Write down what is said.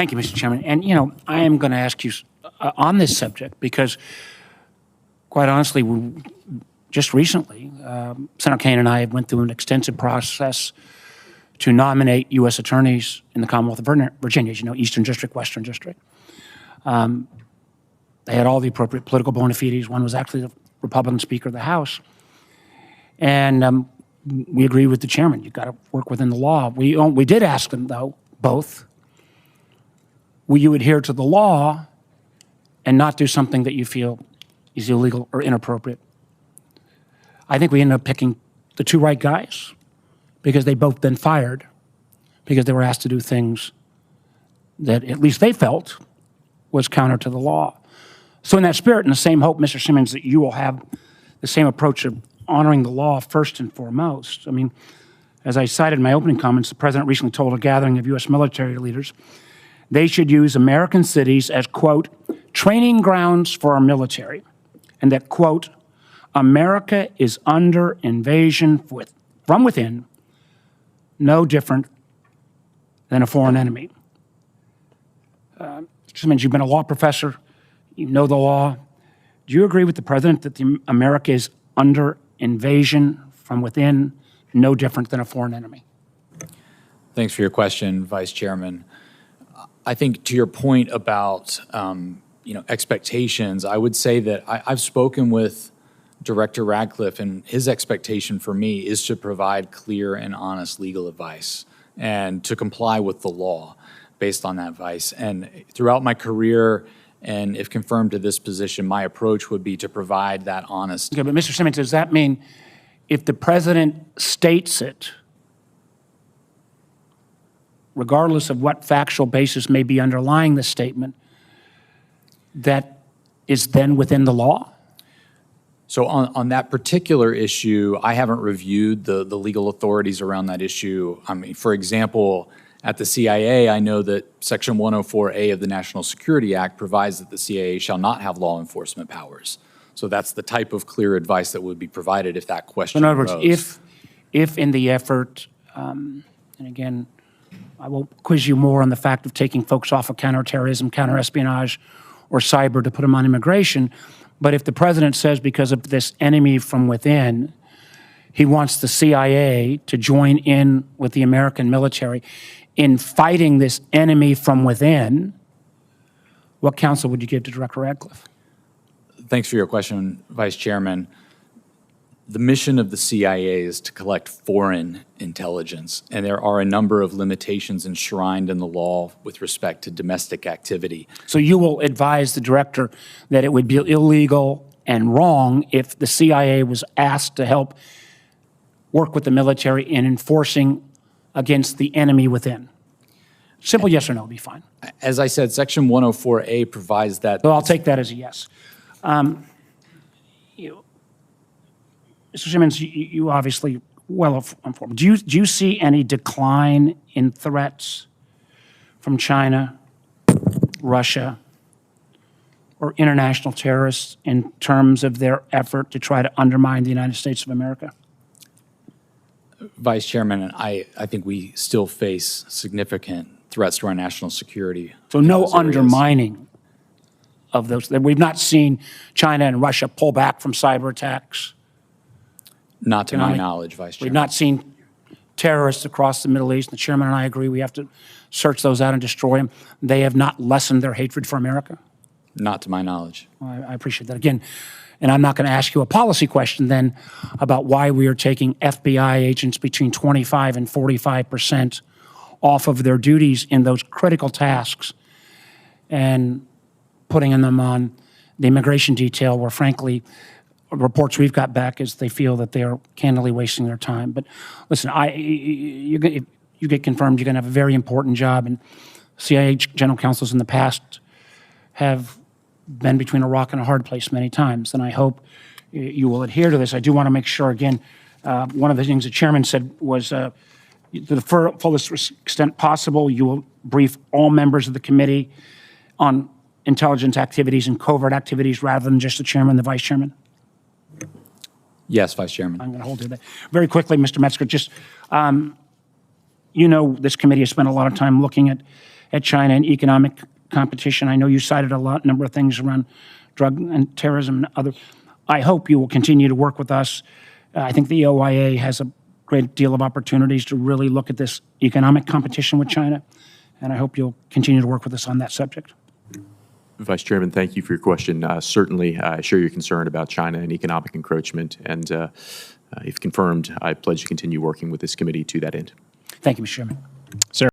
Thank you, Mr. Chairman. And, you know, I am going to ask you on this subject because, quite honestly, just recently, Senator Kaine and I went through an extensive process to nominate U.S. attorneys in the Commonwealth of Virginia, as you know, Eastern District, Western District. They had all the appropriate political bona fides. One was actually the Republican Speaker of the House. And we agreed with the chairman. You've got to work within the law. We did ask them, though, both, will you adhere to the law and not do something that you feel is illegal or inappropriate? I think we ended up picking the two right guys because they both been fired because they were asked to do things that at least they felt was counter to the law. So in that spirit and the same hope, Mr. Simmons, that you will have the same approach of honoring the law first and foremost. I mean, as I cited in my opening comments, the president recently told a gathering of U.S. military leaders they should use American cities as, quote, training grounds for our military, and that, quote, America is under invasion from within, no different than a foreign enemy. Mr. Simmons, you've been a law professor. You know the law. Do you agree with the president that America is under invasion from within, no different than a foreign enemy? Thanks for your question, Vice Chairman. I think to your point about expectations, I would say that I've spoken with Director Radcliffe, and his expectation for me is to provide clear and honest legal advice and to comply with the law based on that advice. And throughout my career, and if confirmed to this position, my approach would be to provide that honest. Okay, but Mr. Simmons, does that mean if the president states it, regardless of what factual basis may be underlying the statement, that is then within the law? So on that particular issue, I haven't reviewed the legal authorities around that issue. I mean, for example, at the CIA, I know that Section 104A of the National Security Act provides that the CIA shall not have law enforcement powers. So that's the type of clear advice that would be provided if that question arose. In other words, if in the effort, and again, I won't quiz you more on the fact of taking folks off of counterterrorism, counterespionage, or cyber to put them on immigration, but if the president says because of this enemy from within, he wants the CIA to join in with the American military in fighting this enemy from within, what counsel would you give to Director Radcliffe? Thanks for your question, Vice Chairman. The mission of the CIA is to collect foreign intelligence, and there are a number of limitations enshrined in the law with respect to domestic activity. So you will advise the director that it would be illegal and wrong if the CIA was asked to help work with the military in enforcing against the enemy within? Simple yes or no would be fine. As I said, Section 104A provides that. So I'll take that as a yes. Mr. Simmons, you obviously well informed. Do you see any decline in threats from China, Russia, or international terrorists in terms of their effort to try to undermine the United States of America? Vice Chairman, I think we still face significant threats to our national security. So no undermining of those. We've not seen China and Russia pull back from cyber attacks. Not to my knowledge, Vice Chairman. We've not seen terrorists across the Middle East. The chairman and I agree we have to search those out and destroy them. They have not lessened their hatred for America. Not to my knowledge. Well, I appreciate that. Again, and I'm not going to ask you a policy question then about why we are taking FBI agents between 25 and 45% off of their duties in those critical tasks and putting them on the immigration detail where, frankly, reports we've got back is they feel that they're candidly wasting their time. But listen, if you get confirmed, you're going to have a very important job. And CIA General Counsels in the past have been between a rock and a hard place many times. And I hope you will adhere to this. I do want to make sure, again, one of the things the chairman said was to the fullest extent possible, you will brief all members of the committee on intelligence activities and covert activities rather than just the chairman and the vice chairman? Yes, Vice Chairman. I'm going to hold you to that. Very quickly, Mr. Metzger, just, you know, this committee has spent a lot of time looking at at China and economic competition. I know you cited a number of things around drug and terrorism and other. I hope you will continue to work with us. I think the OIA has a great deal of opportunities to really look at this economic competition with China, and I hope you'll continue to work with us on that subject. Vice Chairman, thank you for your question. Certainly, I share your concern about China and economic encroachment, and if confirmed, I pledge to continue working with this committee to that end. Thank you, Mr. Chairman. Sir.